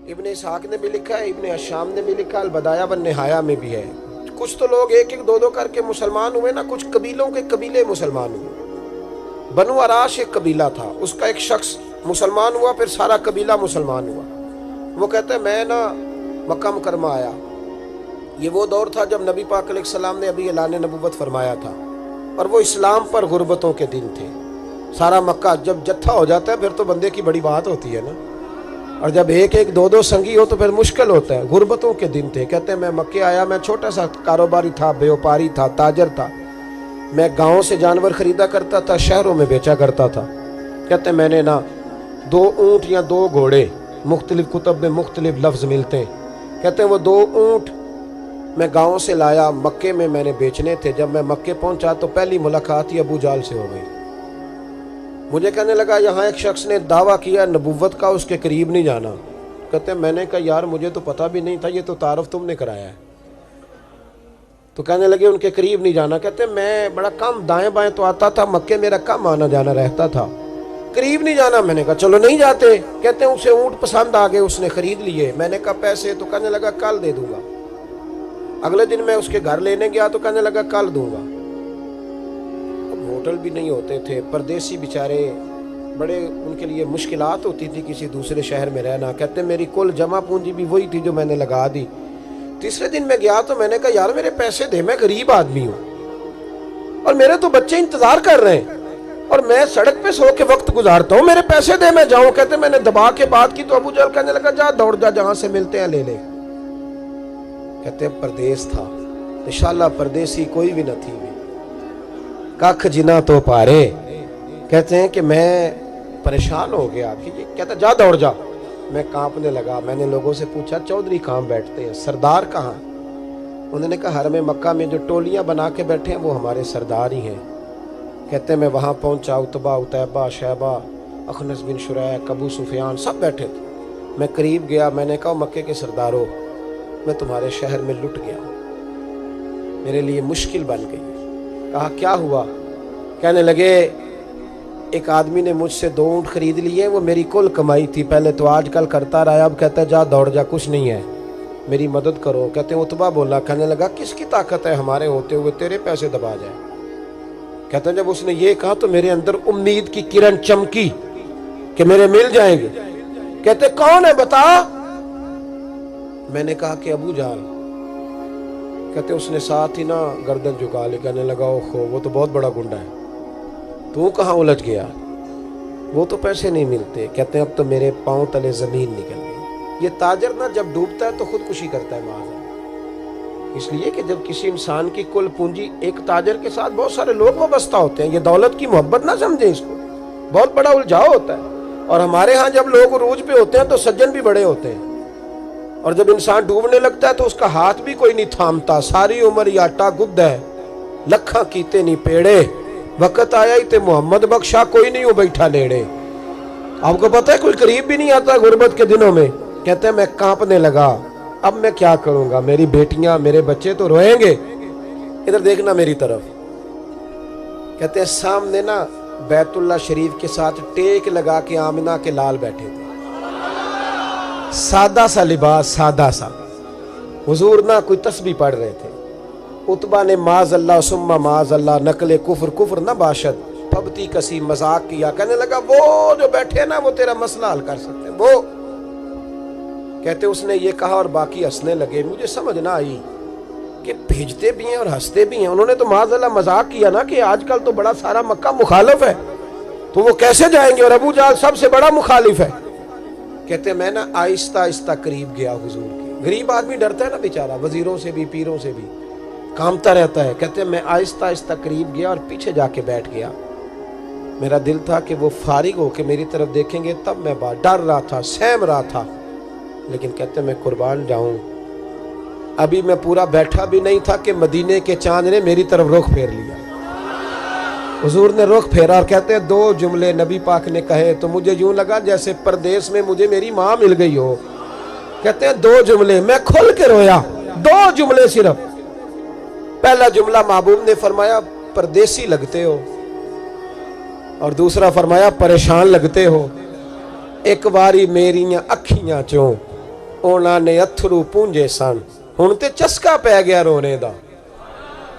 ابن اسحاق نے بھی لکھا ہے, ابن اشام نے بھی لکھا, البدایہ والنہایہ میں بھی ہے. کچھ تو لوگ ایک ایک دو دو کر کے مسلمان ہوئے نا, کچھ قبیلوں کے قبیلے مسلمان ہوئے. بنو عراش ایک قبیلہ تھا, اس کا ایک شخص مسلمان ہوا, پھر سارا قبیلہ مسلمان ہوا. وہ کہتا ہے میں نا مکہ مکرمہ آیا. یہ وہ دور تھا جب نبی پاک علیہ السلام نے ابھی اعلان نبوت فرمایا تھا, اور وہ اسلام پر غربتوں کے دن تھے. سارا مکہ جب جتھا ہو جاتا ہے پھر تو بندے کی بڑی بات ہوتی ہے نا, اور جب ایک ایک دو دو سنگی ہو تو پھر مشکل ہوتا ہے. غربتوں کے دن تھے. کہتے ہیں میں مکے آیا, میں چھوٹا سا کاروباری تھا, بیوپاری تھا, تاجر تھا. میں گاؤں سے جانور خریدا کرتا تھا, شہروں میں بیچا کرتا تھا. کہتے ہیں میں نے نا 2 اونٹ یا 2 گھوڑے, مختلف کتب میں مختلف لفظ ملتے ہیں. کہتے ہیں وہ 2 اونٹ میں گاؤں سے لایا, مکے میں نے بیچنے تھے. جب میں مکے پہنچا تو پہلی ملاقات ہی ابو جال سے ہو گئی. مجھے کہنے لگا یہاں ایک شخص نے دعویٰ کیا نبوت کا, اس کے قریب نہیں جانا. کہتے ہیں میں نے کہا یار مجھے تو پتہ بھی نہیں تھا, یہ تو تعارف تم نے کرایا ہے. تو کہنے لگے ان کے قریب نہیں جانا. کہتے ہیں میں بڑا کم دائیں بائیں تو آتا تھا, مکے میرا کم آنا جانا رہتا تھا, قریب نہیں جانا. میں نے کہا چلو نہیں جاتے. کہتے ہیں اسے اونٹ پسند آ گئے, اس نے خرید لیے. میں نے کہا پیسے؟ تو کہنے لگا کل دے دوں گا. اگلے دن میں اس کے گھر لینے گیا تو کہنے لگا کل دوں گا. ہوٹل بھی نہیں ہوتے تھے, پردیسی بیچارے, بڑے ان کے لیے مشکلات ہوتی تھی کسی دوسرے شہر میں رہنا. کہتے ہیں میری کل جمع پونجی بھی وہی تھی جو میں نے لگا دی. تیسرے دن میں گیا تو میں نے کہا یار میرے پیسے دے, میں غریب آدمی ہوں اور میرے تو بچے انتظار کر رہے ہیں, اور میں سڑک پہ سو کے وقت گزارتا ہوں, میرے پیسے دے میں جاؤں. کہتے ہیں میں نے دبا کے بات کی تو ابو جہل کہنے لگا جا دوڑ جا, جہاں سے ملتے ہیں لے لے. کہتے ہیں پردیس تھا, انشاءاللہ پردیسی کوئی بھی نہ تھی, ککھ جنا تو پارے. کہتے ہیں کہ میں پریشان ہو گیا. کہتا جا دوڑ جا. میں کانپنے لگا. میں نے لوگوں سے پوچھا چودھری کہاں بیٹھتے ہیں, سردار کہاں؟ انہوں نے کہا حرم مکہ میں جو ٹولیاں بنا کے بیٹھے ہیں وہ ہمارے سردار ہی ہیں. کہتے ہیں میں وہاں پہنچا, اتبا, اتیبہ, شیبہ, اخنس بن شریح, ابو سفیان سب بیٹھے تھے. میں قریب گیا, میں نے کہا مکے کے سردارو میں تمہارے شہر میں لٹ گیا, میرے لیے مشکل بن گئی. کہا کیا ہوا؟ کہنے لگے ایک آدمی نے مجھ سے 2 اونٹ خرید لیے, وہ میری کل کمائی تھی, پہلے تو آج کل کرتا رہا, اب کہتا ہے جا دوڑ جا, کچھ نہیں ہے, میری مدد کرو. کہتے ہیں اتبا بولا. کہنے لگا کس کی طاقت ہے ہمارے ہوتے ہوئے تیرے پیسے دبا جائے؟ کہتے ہیں جب اس نے یہ کہا تو میرے اندر امید کی کرن چمکی کہ میرے مل جائیں گے. کہتے کون ہے بتا؟ میں نے کہا کہ ابو جہل. کہتے اس نے ساتھ ہی نا گردن جھکا لی. کہنے لگا اوہو وہ تو بہت بڑا گنڈا ہے, تو کہاں الجھ گیا؟ وہ تو پیسے نہیں ملتے. کہتے ہیں اب تو میرے پاؤں تلے زمین نکل گئی. یہ تاجر نا جب ڈوبتا ہے تو خودکشی کرتا ہے معاذ, اس لیے کہ جب کسی انسان کی کل پونجی, ایک تاجر کے ساتھ بہت سارے لوگ وابستہ ہوتے ہیں. یہ دولت کی محبت نہ سمجھیں, اس کو بہت بڑا الجھاؤ ہوتا ہے. اور ہمارے ہاں جب لوگ عروج پہ ہوتے ہیں تو سجن بھی بڑے ہوتے ہیں, اور جب انسان ڈوبنے لگتا ہے تو اس کا ہاتھ بھی کوئی نہیں تھامتا. ساری عمر یہ آٹا گد ہے, لکھاں کیتے نہیں پیڑے, وقت آیا ہی تے محمد بخشا, کوئی نہیں ہو بیٹھا لیڑے. آپ کو پتہ ہے کوئی قریب بھی نہیں آتا غربت کے دنوں میں. کہتے ہیں میں کانپنے لگا, اب میں کیا کروں گا, میری بیٹیاں میرے بچے تو روئیں گے. ادھر دیکھنا میری طرف. کہتے ہیں سامنے نا بیت اللہ شریف کے ساتھ ٹیک لگا کے آمنہ کے لال بیٹھے تھے, سادہ سا لباس, سادہ سا. حضور نہ کوئی تسبیح پڑھ رہے تھے. اتبا نے معاذ اللہ ثم معاذ اللہ, نقل کفر کفر نہ باشد, پھبتی کسی مذاق کیا. کہنے لگا وہ جو بیٹھے نا وہ تیرا مسئلہ حل کر سکتے ہیں وہ. کہتے اس نے یہ کہا اور باقی ہنسنے لگے. مجھے سمجھ نہ آئی کہ بھیجتے بھی ہیں اور ہنستے بھی ہیں. انہوں نے تو معاذ اللہ مذاق کیا نا کہ آج کل تو بڑا سارا مکہ مخالف ہے, تو وہ کیسے جائیں گے, اور ابو جہل سب سے بڑا مخالف ہے. کہتے میں نا آہستہ آہستہ قریب گیا حضور کے. غریب آدمی ڈرتا ہے نا بیچارہ, وزیروں سے بھی پیروں سے بھی کامتا رہتا ہے. کہتے میں آہستہ آہستہ قریب گیا اور پیچھے جا کے بیٹھ گیا. میرا دل تھا کہ وہ فارغ ہو کے میری طرف دیکھیں گے, تب میں ڈر رہا تھا, سہم رہا تھا. لیکن کہتے میں قربان جاؤں, ابھی میں پورا بیٹھا بھی نہیں تھا کہ مدینے کے چاند نے میری طرف رخ پھیر لیا. حضور نے رخ پھیرا اور کہتے ہیں 2 جملے نبی پاک نے کہے تو مجھے یوں لگا جیسے پردیس میں مجھے میری ماں مل گئی ہو. کہتے ہیں 2 جملے, میں کھل کے رویا. 2 جملے صرف. پہلا جملہ محبوب نے فرمایا پردیسی لگتے ہو, اور دوسرا فرمایا پریشان لگتے ہو. ایک باری میریاں اکھیاں چوں ਉਹਨਾਂ ਨੇ ਅਥਰੂ ਪੂੰਝੇ ਸਨ। ਹੁਣ ਤੇ ਚਸਕਾ ਪੈ ਗਿਆ ਰੋਣੇ ਦਾ,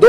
2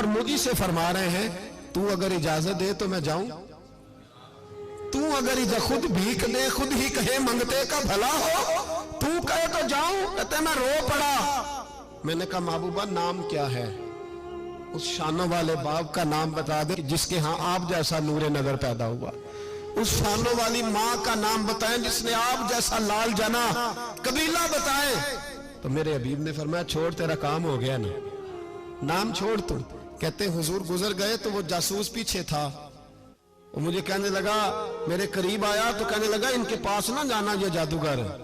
اور مجھے سے فرما رہے ہیں تو اگر اجازت دے تو میں جاؤں، تو اگر خود بھیک دے، خود ہی کہے منگتے کا بھلا ہو، تو کہے تو جاؤں۔ کہتے میں رو پڑا۔ میں نے کہا محبوبہ نام کیا ہے؟ اس شانوں والے باپ کا نام بتا دے جس کے ہاں آپ جیسا نور نظر پیدا ہوا، اس شانوں والی ماں کا نام بتائیں جس نے آپ جیسا لال جنا، قبیلہ بتائیں۔ تو میرے حبیب نے فرمایا چھوڑ تیرا کام ہو گیا نا، نام چھوڑ تو۔ کہتے حضور گزر گئے تو وہ جاسوس پیچھے تھا، وہ مجھے کہنے لگا، میرے قریب آیا تو کہنے لگا ان کے پاس نہ جانا، یہ جادوگر ہے،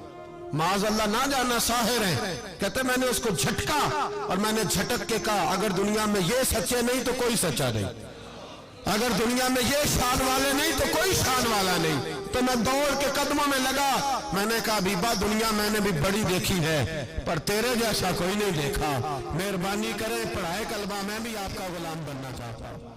معاذ اللہ نہ جانا، ساحر ہیں۔ کہتے میں نے اس کو جھٹکا اور میں نے جھٹک کے کہا اگر دنیا میں یہ سچے نہیں تو کوئی سچا نہیں، اگر دنیا میں یہ شان والے نہیں تو کوئی شان والا نہیں۔ تو میں دوڑ کے قدموں میں لگا، میں نے کہا حبیبہ دنیا میں نے بھی بڑی دیکھی ہے پر تیرے جیسا کوئی نہیں دیکھا، مہربانی کرے پڑھائے کلمہ، میں بھی آپ کا غلام بننا چاہتا ہوں۔